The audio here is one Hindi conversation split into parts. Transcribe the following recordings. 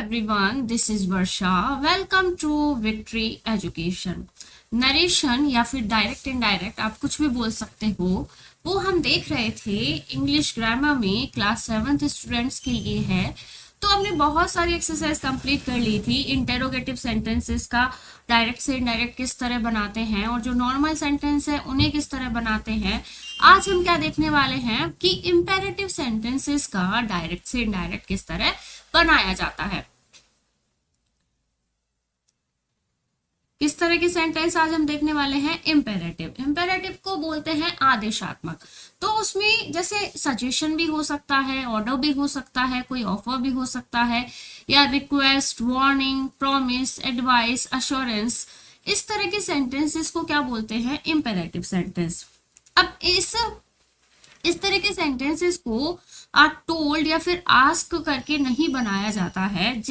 everyone, this is Varsha. Welcome to Victory Education. Narration या फिर डायरेक्ट इनडायरेक्ट आप कुछ भी बोल सकते हो, वो हम देख रहे थे इंग्लिश ग्रामर में क्लास 7th स्टूडेंट्स के लिए है। तो हमने बहुत सारी एक्सरसाइज कंप्लीट कर ली थी। इंटेरोगेटिव सेंटेंसेस का डायरेक्ट से इनडायरेक्ट किस तरह बनाते हैं और जो नॉर्मल सेंटेंस है उन्हें किस तरह बनाते हैं। आज हम क्या देखने वाले हैं कि इंपेरेटिव सेंटेंसेस का डायरेक्ट से इनडायरेक्ट किस तरह बनाया जाता है। किस तरह की सेंटेंस आज हम देखने वाले हैं? इम्पेरेटिव। इम्पेरेटिव को बोलते हैं आदेशात्मक। तो उसमें जैसे सजेशन भी हो सकता है, ऑर्डर भी हो सकता है, कोई ऑफर भी हो सकता है, या request, warning, promise, advice, assurance, इस तरह के सेंटेंसेस को क्या बोलते हैं? Imperative sentence. अब इस तरह के सेंटेंसेस को टोल्ड या फिर आस्क करके नहीं बनाया जाता है।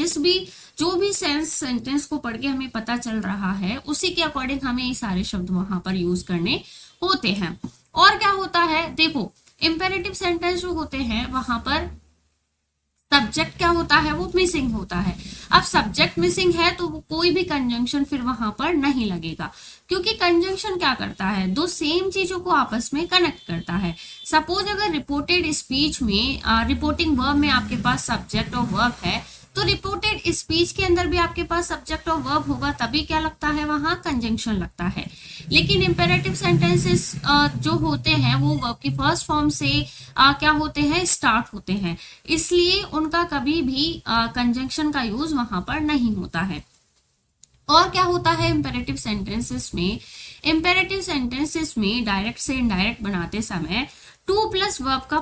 जो भी सेंटेंस को पढ़ के हमें पता चल रहा है उसी के अकॉर्डिंग हमें ये सारे शब्द वहां पर यूज करने होते हैं। और क्या होता है, देखो इंपेरेटिव सेंटेंस जो होते हैं वहां पर सब्जेक्ट क्या होता है? वो मिसिंग होता है। अब सब्जेक्ट मिसिंग है तो कोई भी कंजंक्शन फिर वहां पर नहीं लगेगा, क्योंकि कंजंक्शन क्या करता है? दो सेम चीजों को आपस में कनेक्ट करता है। सपोज अगर रिपोर्टेड स्पीच में रिपोर्टिंग वर्ब में आपके पास सब्जेक्ट और वर्ब है, तो रिपोर्टेड स्पीच के अंदर भी आपके पास सब्जेक्ट और वर्ब होगा, तभी क्या लगता है? वहां कंजंक्शन लगता है। लेकिन इंपेरेटिव सेंटेंसेस जो होते हैं वो वर्ब की फर्स्ट फॉर्म से क्या होते हैं? स्टार्ट होते हैं, इसलिए उनका कभी भी कंजंक्शन का यूज वहां पर नहीं होता है। और क्या होता है इंपेरेटिव सेंटेंसेस में? इंपेरेटिव सेंटेंसेस में डायरेक्ट से इनडायरेक्ट बनाते समय टू प्लस वर्ब का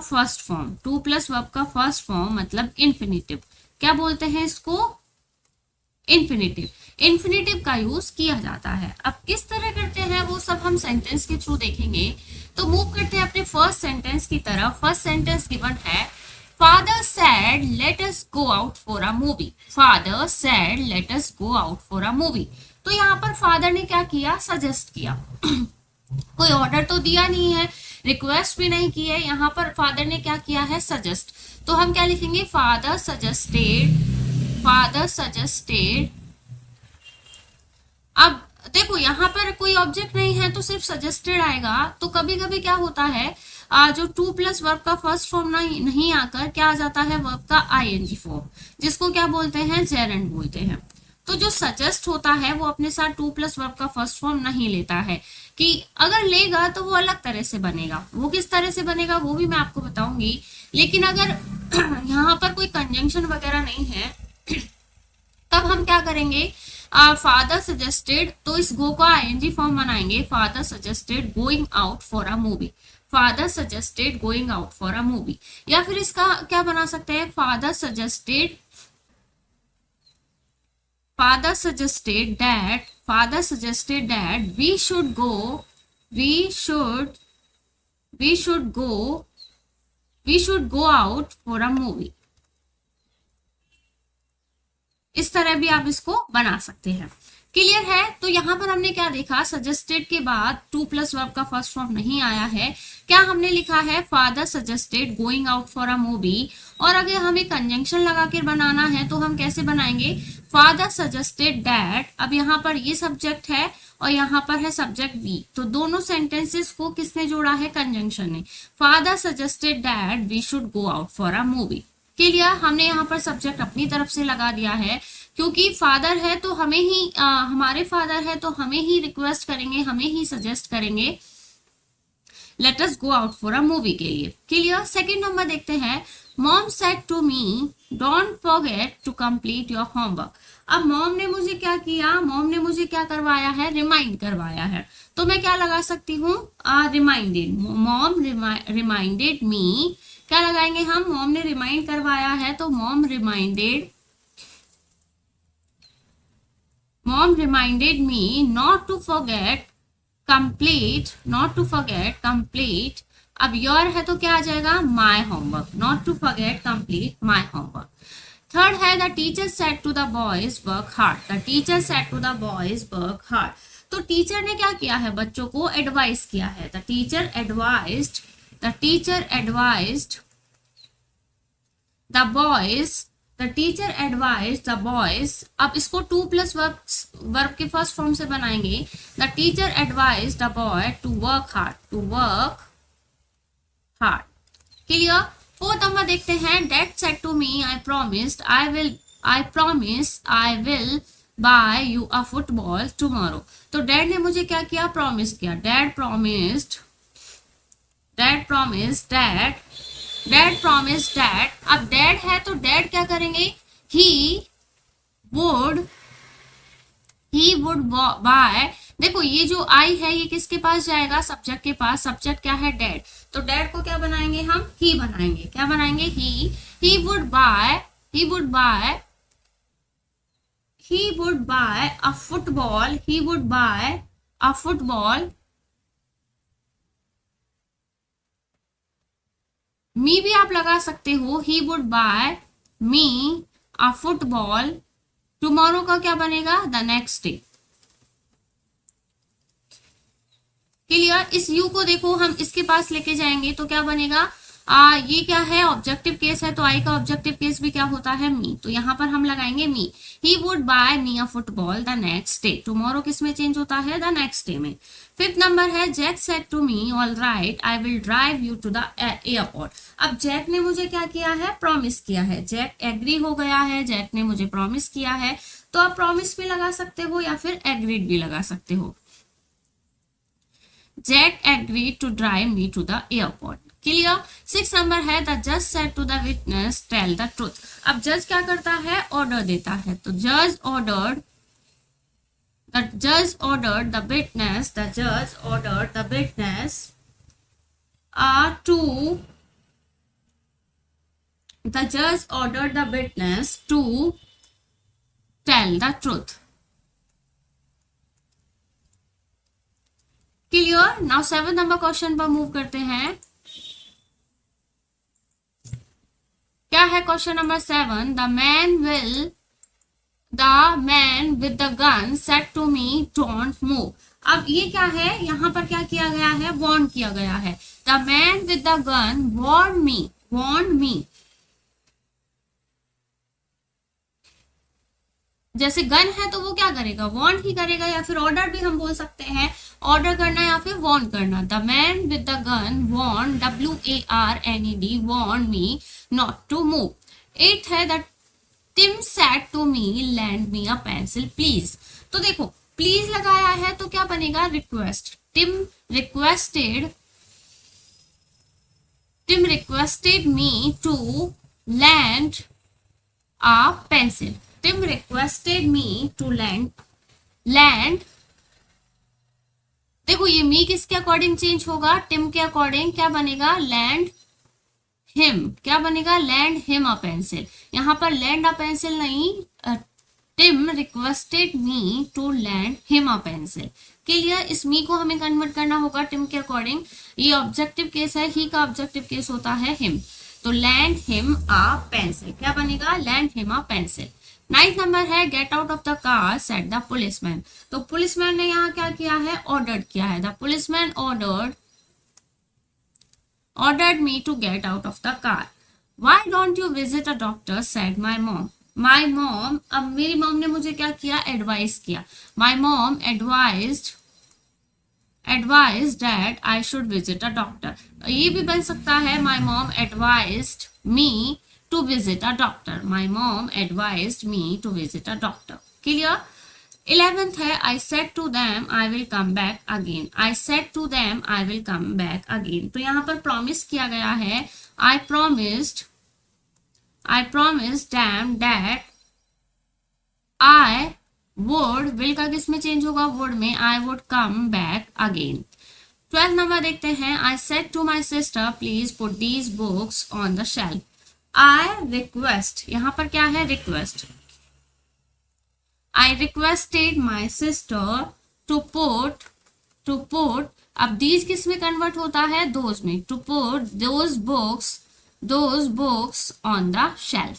फर्स्ट फॉर्म मतलब इन्फिनिटिव, क्या बोलते हैं इसको? इन्फिनिटिव। इन्फिनिटिव का यूज किया जाता है। अब किस तरह करते हैं वो सब हम सेंटेंस के थ्रू देखेंगे। तो मूव करते हैं अपने फर्स्ट सेंटेंस की तरफ। फर्स्ट सेंटेंस गिवन है, father said let us go out for a movie. Father said let us go out for a movie. तो यहाँ पर फादर ने क्या किया? सजेस्ट किया। कोई ऑर्डर तो दिया नहीं है, रिक्वेस्ट भी नहीं की है, यहाँ पर फादर ने क्या किया है? सजेस्ट। तो हम क्या लिखेंगे? Father suggested. अब देखो यहाँ पर कोई ऑब्जेक्ट नहीं है तो सिर्फ सजेस्टेड आएगा। तो कभी कभी क्या होता है, जो टू प्लस वर्ब का फर्स्ट फॉर्म नहीं आकर क्या आ जाता है? वर्ब का आईएनजी फॉर्म, जिसको क्या बोलते हैं? जेरेंड बोलते हैं। तो जो सजेस्ट होता है वो अपने साथ टू प्लस वर्ब का फर्स्ट फॉर्म नहीं लेता है, कि अगर लेगा तो वो अलग तरह से बनेगा। वो किस तरह से बनेगा वो भी मैं आपको बताऊंगी। लेकिन अगर यहाँ पर कोई कंजंक्शन वगैरह नहीं है तब हम क्या करेंगे? फादर सजेस्टेड, तो इस गो का आईएनजी फॉर्म बनाएंगे। Father suggested going out for a movie. Father suggested going out for a movie. या फिर इसका क्या बना सकते हैं? Father suggested that we should go out for a movie। इस तरह भी आप इसको बना सकते हैं। क्लियर है? तो यहाँ पर हमने क्या देखा? सजेस्टेड के बाद टू प्लस वर्ब का फर्स्ट फॉर्म नहीं आया है। क्या हमने लिखा है? Father suggested going out for a movie. और अगर हमें कंजंक्शन लगा कर बनाना है तो हम कैसे बनाएंगे? Father suggested that. अब यहाँ पर ये सब्जेक्ट है और यहाँ पर है सब्जेक्ट बी, तो दोनों सेंटेंसेस को किसने जोड़ा है? कंजंक्शन ने। Father suggested that we should go out for a movie. Clear? हमने यहाँ पर सब्जेक्ट अपनी तरफ से लगा दिया है, क्योंकि फादर है तो हमें ही हमारे फादर है तो हमें ही रिक्वेस्ट करेंगे, हमें ही सजेस्ट करेंगे let us go out for a movie के लिए। क्लियर? सेकंड नंबर देखते हैं, mom said to me don't forget to complete your homework. अब मॉम ने मुझे क्या किया? मॉम ने मुझे क्या करवाया है? रिमाइंड करवाया है। तो मैं क्या लगा सकती हूँ? रिमाइंडेड। Mom reminded me. क्या लगाएंगे हम? मॉम ने रिमाइंड करवाया है तो mom reminded me not to forget complete. अब योर है तो क्या आ जाएगा? My homework. Not to forget complete my homework. Third है, the teacher said to the boys work hard. तो टीचर ने क्या किया है? बच्चों को एडवाइस किया है। The teacher advised the boys the teacher advise the boys, अब इसको टू प्लस वर्ब के फर्स्ट फॉर्म से बनाएंगे। The teacher advise the boy to work hard, to work hard. Clear. Fourth number देखते हैं, dad said to me I promised I will buy you a football tomorrow. तो डैड ने मुझे क्या किया, प्रॉमिस किया। Dad promised dad. अब डैड है तो डैड क्या करेंगे, ही वुड बाय। देखो ये जो आई है ये किसके पास जाएगा, सब्जेक्ट के पास। सब्जेक्ट क्या है, डैड। तो डैड को क्या बनाएंगे हम, ही बनाएंगे। क्या बनाएंगे, he would buy a football. Me भी आप लगा सकते हो, he would buy me a football tomorrow का क्या बनेगा, द नेक्स्ट डे। क्लियर। इस यू को देखो हम इसके पास लेके जाएंगे तो क्या बनेगा, ये क्या है, ऑब्जेक्टिव केस है, तो आई का ऑब्जेक्टिव केस भी क्या होता है, मी। तो यहाँ पर हम लगाएंगे me. He would buy me a football the next day. Tomorrow किस में चेंज होता है, द नेक्स्ट डे में। फिफ्थ नंबर है, Jack said to me all right I will drive you to the airport. अब जैक ने मुझे क्या किया है, प्रॉमिस किया है। जैक एग्री हो गया है, जैक ने मुझे प्रॉमिस किया है। तो आप प्रॉमिस भी लगा सकते हो या फिर एग्रीड भी लगा सकते हो। Jack agreed to drive me to the airport. Clear. Six number है, द जज said to the witness tell the truth. अब जज क्या करता है, ऑर्डर देता है। तो जज ordered the witness to tell the truth. Clear. Now 7 number question पर मूव करते हैं। क्या है question number 7, the man with the gun said to me don't move. अब ये क्या है, यहां पर क्या किया गया है, वार्न किया गया है। The man with the gun warn me. जैसे गन है तो वो क्या करेगा, वार्न ही करेगा, या फिर ऑर्डर भी हम बोल सकते हैं, ऑर्डर करना या फिर वार्न करना। The man with the gun warn, WARNED, warn me not to move. 8 है, the Tim said to me lend me a pencil please. तो देखो प्लीज लगाया है तो क्या बनेगा, request. Tim requested me to lend a pencil. Tim requested me to lend. देखो ये मी किसके अकॉर्डिंग चेंज होगा, टिम के अकॉर्डिंग। क्या बनेगा, लैंड हिम। क्या बनेगा, लैंड हिम अ पेंसिल। यहां पर लैंड अ पेंसिल नहीं, Tim requested me to lend him a pencil. Clear. इस मी को हमें कन्वर्ट करना होगा टिम के अकॉर्डिंग। ये ऑब्जेक्टिव केस है, ही का ऑब्जेक्टिव केस होता है हिम। तो लैंड हिम अ पेंसिल। क्या बनेगा, lend him a pencil. 9th number है, get out of the car said the policeman. तो पुलिसमैन ने यहाँ क्या किया है, ऑर्डर किया है। The policeman ordered me to get out of the car. Why don't you visit a doctor? Said my mom. My mom, अब मेरी मॉम ने मुझे क्या किया, एडवाइस किया। My mom advised that I should visit a doctor. ये भी बन सकता है, my mom advised me to visit a doctor. My mom advised me to visit a doctor. Clear? 11th है, I said to them I will come back again. I said to them I will come back again. तो यहाँ पर प्रॉमिस किया गया है, I promised them that I would, will का किस में चेंज होगा, would में, I would come back again. 12th number देखते हैं, I said to my sister please put these books on the shelf. I request, यहाँ पर क्या है, request. I requested my sister to put, अब these किस में कन्वर्ट होता है, those में, to put those books on the shelf.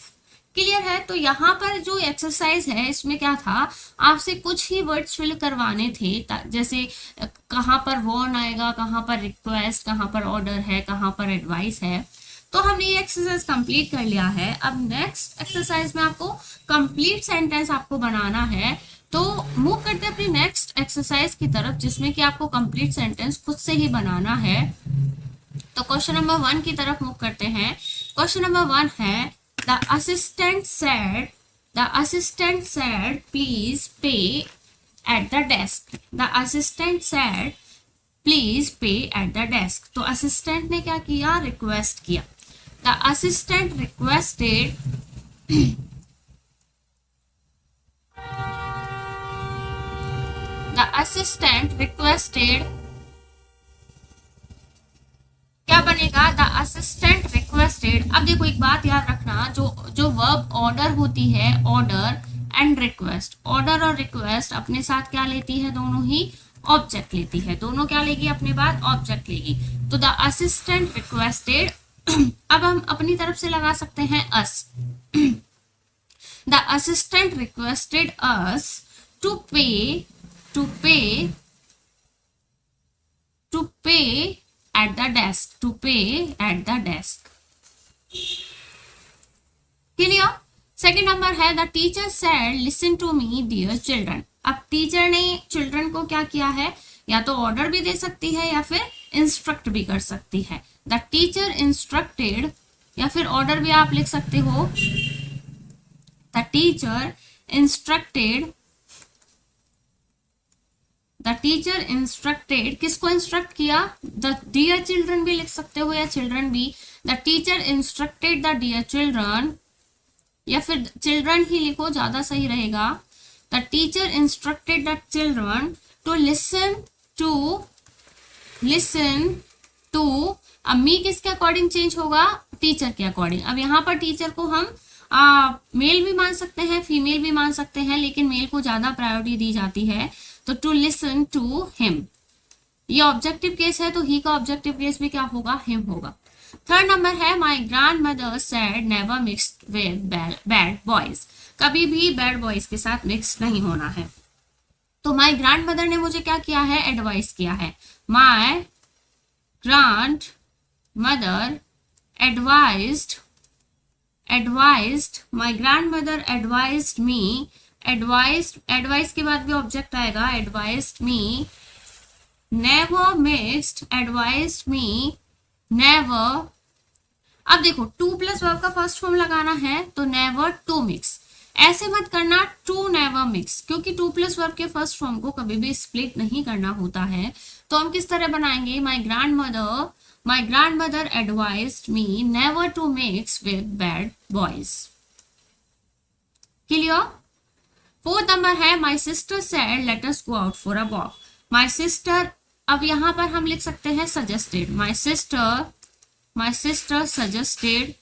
Clear है। तो यहाँ पर जो एक्सरसाइज है इसमें क्या था, आपसे कुछ ही वर्ड्स फिल करवाने थे, जैसे कहाँ पर वार्न आएगा, कहाँ पर रिक्वेस्ट, कहाँ पर ऑर्डर है, कहाँ पर एडवाइस है। तो हमने ये एक्सरसाइज कंप्लीट कर लिया है। अब नेक्स्ट एक्सरसाइज में आपको कंप्लीट सेंटेंस आपको बनाना है। तो मूव करते हैं अपनी नेक्स्ट एक्सरसाइज की तरफ, जिसमें कि आपको कंप्लीट सेंटेंस खुद से ही बनाना है। तो क्वेश्चन नंबर 1 की तरफ मूव करते हैं। क्वेश्चन नंबर 1 है the assistant said please pay at the desk. The assistant said please pay at the desk. तो असिस्टेंट ने क्या किया, रिक्वेस्ट किया। द असिस्टेंट रिक्वेस्टेड क्या बनेगा, द असिस्टेंट रिक्वेस्टेड। अब देखो एक बात याद रखना, जो वर्ब ऑर्डर होती है, ऑर्डर एंड रिक्वेस्ट, ऑर्डर और रिक्वेस्ट अपने साथ क्या लेती है, दोनों ही ऑब्जेक्ट लेती है। दोनों क्या लेगी, अपने बाद ऑब्जेक्ट लेगी। तो द असिस्टेंट रिक्वेस्टेड, अब हम अपनी तरफ से लगा सकते हैं us. The assistant requested us to pay at the desk, to pay at the desk. Clear? Second number है the teacher said listen to me dear children. अब टीचर ने चिल्ड्रन को क्या किया है, या तो ऑर्डर भी दे सकती है या फिर इंस्ट्रक्ट भी कर सकती है। द टीचर इंस्ट्रक्टेड, या फिर ऑर्डर भी आप लिख सकते हो, the teacher instructed. The teacher instructed, किसको इंस्ट्रक्ट किया, द डियर चिल्ड्रन भी लिख सकते हो या चिल्ड्रन भी। The teacher instructed the dear children, या फिर चिल्ड्रन ही लिखो, ज्यादा सही रहेगा। The teacher instructed the children to listen to. अब मी किसके अकॉर्डिंग चेंज होगा, टीचर के अकॉर्डिंग। अब यहाँ पर टीचर को हम मेल भी मान सकते हैं, फीमेल भी मान सकते हैं, लेकिन मेल को ज्यादा प्रायोरिटी दी जाती है। तो टू लिसन टू हिम, ये ऑब्जेक्टिव केस है, तो ही का ऑब्जेक्टिव केस भी क्या होगा, हिम होगा। थर्ड नंबर है my grand mother said never mixed with bad boys. कभी भी बैड बॉयज के साथ मिक्स नहीं होना है। तो माई ग्रैंड मदर ने मुझे क्या किया है, एडवाइस किया है। माई ग्रैंड मदर एडवाइज्ड, माई ग्रैंड मदर एडवाइज्ड मी। एडवाइस के बाद भी ऑब्जेक्ट आएगा, advised me never mixed, advised me never. अब देखो टू प्लस वर्ब का फर्स्ट फॉर्म लगाना है, तो नेवर टू मिक्स। ऐसे मत करना टू नेवर मिक्स, क्योंकि टू प्लस वर्ब के फर्स्ट फॉर्म को कभी भी स्प्लिट नहीं करना होता है। तो हम किस तरह बनाएंगे, my grandmother advised me never to mix with bad boys. Clear? Fourth number है my sister said let us go out for a walk. My sister, अब यहां पर हम लिख सकते हैं सजेस्टेड। माई सिस्टर सजेस्टेड,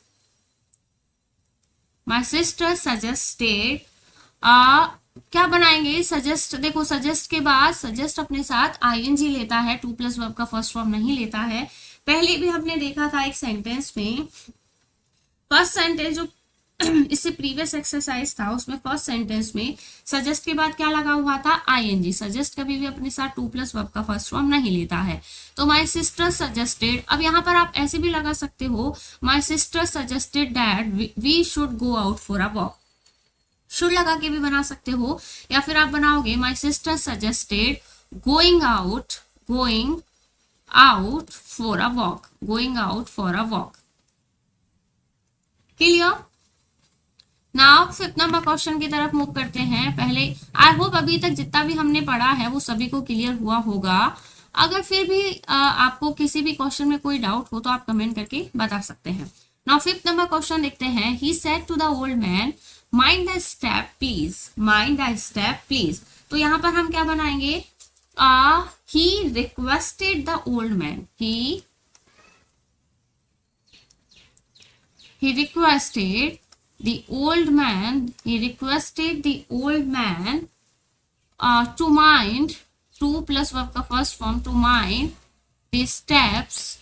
क्या बनाएंगे, सजेस्ट। देखो सजेस्ट के बाद, सजेस्ट अपने साथ आईएनजी लेता है, टू प्लस वर्ब का फर्स्ट फॉर्म नहीं लेता है। पहले भी हमने देखा था एक सेंटेंस में, फर्स्ट सेंटेंस जो इससे प्रीवियस एक्सरसाइज था, उसमें फर्स्ट सेंटेंस में सजेस्ट के बाद क्या लगा हुआ था, आईएनजी। सजेस्ट कभी भी अपने साथ टू प्लस वर्ब का फर्स्ट फॉर्म नहीं लेता है। तो माई सिस्टर सजेस्टेड, अब यहाँ पर आप ऐसे भी लगा सकते हो, my sister suggested that we should go out for a walk. Should लगा के भी बना सकते हो, या फिर आप बनाओगे माई sister suggested going out for a walk. Clear? Now fifth number question की तरफ मूव करते हैं। पहले आई होप अभी तक जितना भी हमने पढ़ा है वो सभी को क्लियर हुआ होगा। अगर फिर भी आपको किसी भी क्वेश्चन में कोई डाउट हो तो आप कमेंट करके बता सकते हैं। नाउ फिफ्थ नंबर क्वेश्चन देखते हैं। He said to the old man mind the step please. तो यहाँ पर हम क्या बनाएंगे, he requested the old man, he requested the old man to mind, to plus verb का first form, to mind the steps।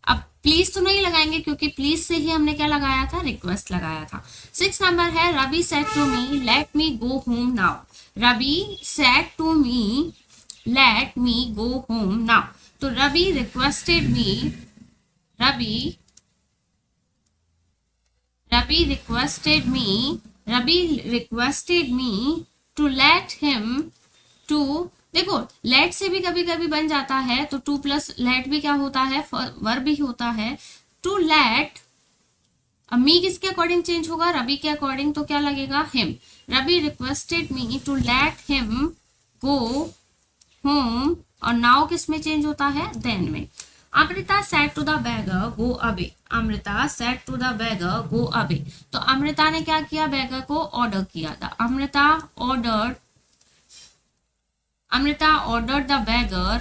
अब प्लीज तो नहीं लगाएंगे क्योंकि प्लीज से ही हमने क्या लगाया था, रिक्वेस्ट लगाया था। 6 नंबर है Ravi said to me let me go home now. Ravi said to me let me go home now. तो Ravi requested me, Ravi Ravi requested me to let him to. देखो लेट से भी कभी कभी बन जाता है, तो टू प्लस लेट भी क्या होता है, वर्ब भी होता है। टू लेट, अब मी किसके अकॉर्डिंग चेंज होगा, रवि के अकॉर्डिंग, तो क्या लगेगा, him. Ravi requested me to let him go home, और नाउ किस में चेंज होता है, देन में। Amrita said to the beggar go away, Amrita said to the beggar go away, तो अमृता ने क्या किया, बेगर को ऑर्डर किया था। Amrita order the beggar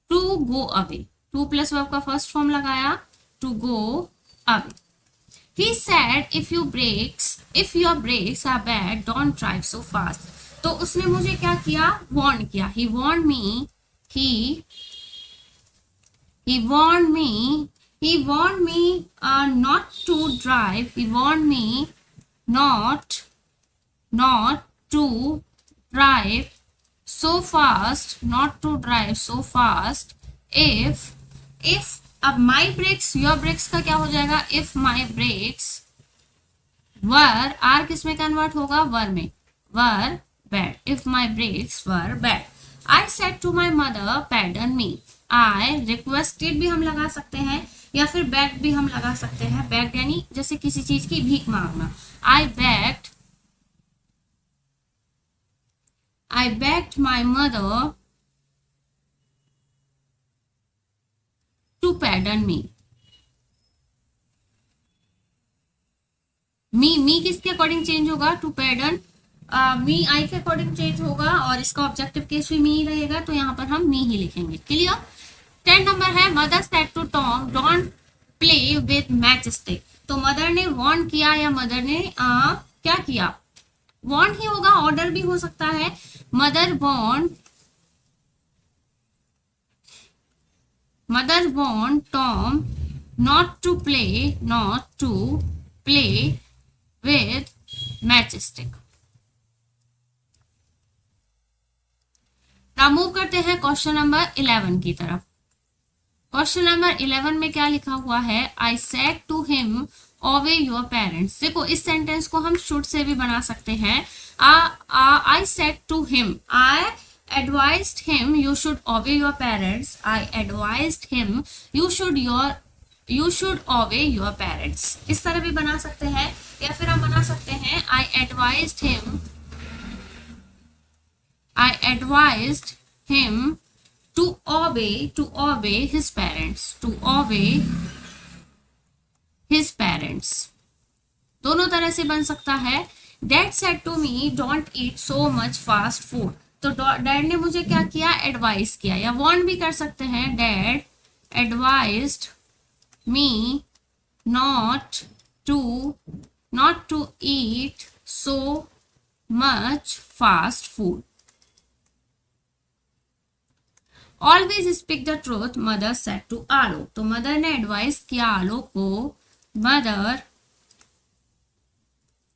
to go away, to plus verb का फर्स्ट फॉर्म लगाया, to go away. He said if your brakes are bad, don't drive so fast. तो उसने मुझे क्या किया, वार्न किया। He warned me not to drive. He warned me not to drive so fast. Not to drive so fast. If अब माई ब्रेक्स योर ब्रेक्स का क्या हो जाएगा, if my brakes were, or किस में कन्वर्ट होगा, वर में, were bad, if my brakes were bad. I said to my mother pardon me, I requested भी हम लगा सकते हैं, या फिर बेग्ड भी हम लगा सकते हैं। बेग्ड यानी जैसे किसी चीज की भीख मांगना। आई begged my mother to pardon me. मी किसके अकॉर्डिंग चेंज होगा, टू पैडन, मी आई के अकॉर्डिंग चेंज होगा, और इसका ऑब्जेक्टिव केस भी मी ही रहेगा, तो यहाँ पर हम मी ही लिखेंगे। क्लियर। 10 नंबर है, mother said to Tom don't play with matchstick. तो मदर ने वार्न किया, या मदर ने क्या किया, वार्न ही होगा, ऑर्डर भी हो सकता है। Mother warned Tom not to play with matchstick. now move करते हैं क्वेश्चन नंबर 11 की तरफ। क्वेश्चन नंबर 11 में क्या लिखा हुआ है, I said to him obey your parents. देखो इस सेंटेंस को हम शुड से भी बना सकते हैं। I said to him, I advised him you should obey your parents. I advised him you should obey your parents. इस तरह भी बना सकते हैं, या फिर हम बना सकते हैं I advised him to obey his parents. दोनों तरह से बन सकता है। Dad said to me don't eat so much fast food. तो डैड ने मुझे क्या किया, एडवाइस किया, या वार्न भी कर सकते हैं। Dad advised me not to eat so much fast food. Always speak the truth mother said to Alok. तो मदर ने एडवाइस किया आलोक को,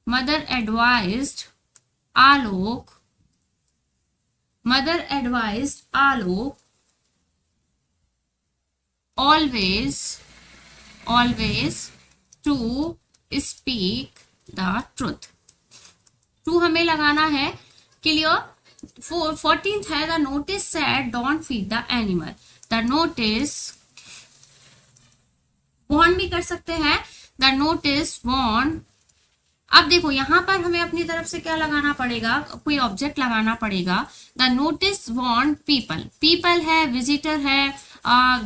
mother advised Alok always to speak the truth. To हमें लगाना है। क्लियर। 14th है, the notice said don't feed the animal. The notice warn भी कर सकते हैं, द नोटिस वार्न। अब देखो यहाँ पर हमें अपनी तरफ से क्या लगाना पड़ेगा, कोई ऑब्जेक्ट लगाना पड़ेगा। द नोटिस वार्न पीपल है, विजिटर है,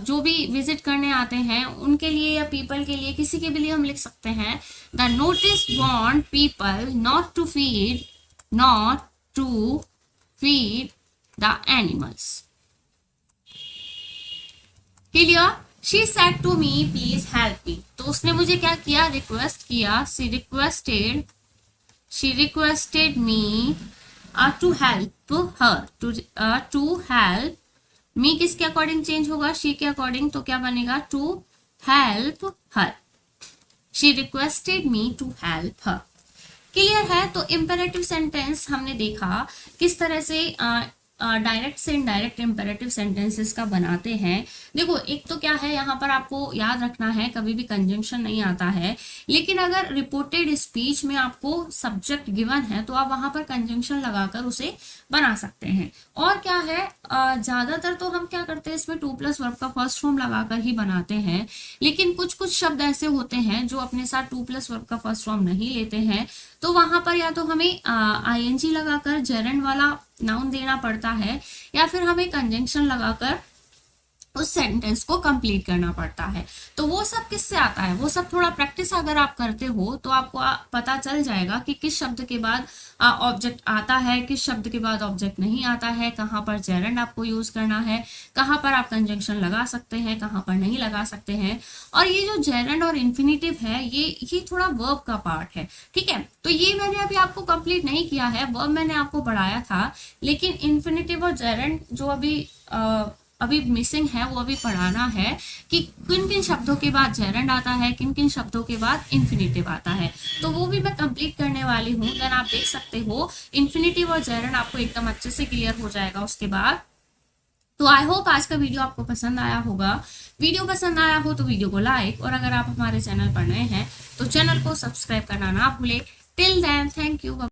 जो भी विजिट करने आते हैं उनके लिए, या पीपल के लिए, किसी के भी लिए हम लिख सकते हैं। The notice warn people not to feed the animals. Clear. She said to me, please help me. तो उसने मुझे क्या किया, रिक्वेस्ट किया। She requested me to help her. To help me किसके अकॉर्डिंग चेंज होगा, she के अकॉर्डिंग, तो क्या बनेगा, to help her. She requested me to help her. Clear है। तो इम्पेरेटिव सेंटेंस हमने देखा किस तरह से डायरेक्ट से इनडायरेक्ट इम्पेरेटिव सेंटेंसेस का बनाते हैं। देखो एक तो क्या है, यहाँ पर आपको याद रखना है कभी भी कंजंक्शन नहीं आता है, लेकिन अगर रिपोर्टेड स्पीच में आपको सब्जेक्ट गिवन है तो आप वहां पर कंजंक्शन लगाकर उसे बना सकते हैं। और क्या है, ज्यादातर तो हम क्या करते हैं इसमें टू प्लस वर्ब का फर्स्ट फॉर्म लगाकर ही बनाते हैं, लेकिन कुछ कुछ शब्द ऐसे होते हैं जो अपने साथ टू प्लस वर्ब का फर्स्ट फॉर्म नहीं लेते हैं, तो वहां पर या तो हमें आईएनजी लगाकर जेरेंड वाला नाउन देना पड़ता है, या फिर हमें कंजंक्शन लगाकर उस सेंटेंस को कंप्लीट करना पड़ता है। तो वो सब किससे आता है, वो सब थोड़ा प्रैक्टिस अगर आप करते हो तो आपको पता चल जाएगा कि किस शब्द के बाद ऑब्जेक्ट आता है, किस शब्द के बाद ऑब्जेक्ट नहीं आता है, कहाँ पर जेरेंड आपको यूज करना है, कहाँ पर आप कंजंक्शन लगा सकते हैं, कहाँ पर नहीं लगा सकते हैं। और ये जो जेरेंड और इन्फिनिटिव है ये थोड़ा वर्ब का पार्ट है, ठीक है। तो ये मैंने अभी आपको कंप्लीट नहीं किया है, वर्ब मैंने आपको पढ़ाया था, लेकिन इन्फिनिटिव और जेरेंड जो अभी मिसिंग है वो अभी पढ़ाना है कि किन किन शब्दों के बाद जेरेंड आता है, किन किन शब्दों के बाद इन्फिनिटिव आता है, तो वो भी मैं कंप्लीट करने वाली हूँ। देन आप देख सकते हो इन्फिनिटिव और जेरेंड आपको एकदम अच्छे से क्लियर हो जाएगा उसके बाद। तो आई होप आज का वीडियो आपको पसंद आया होगा। वीडियो पसंद आया हो तो वीडियो को लाइक, और अगर आप हमारे चैनल पर नए हैं तो चैनल को सब्सक्राइब करना ना भूले। Till then thank you.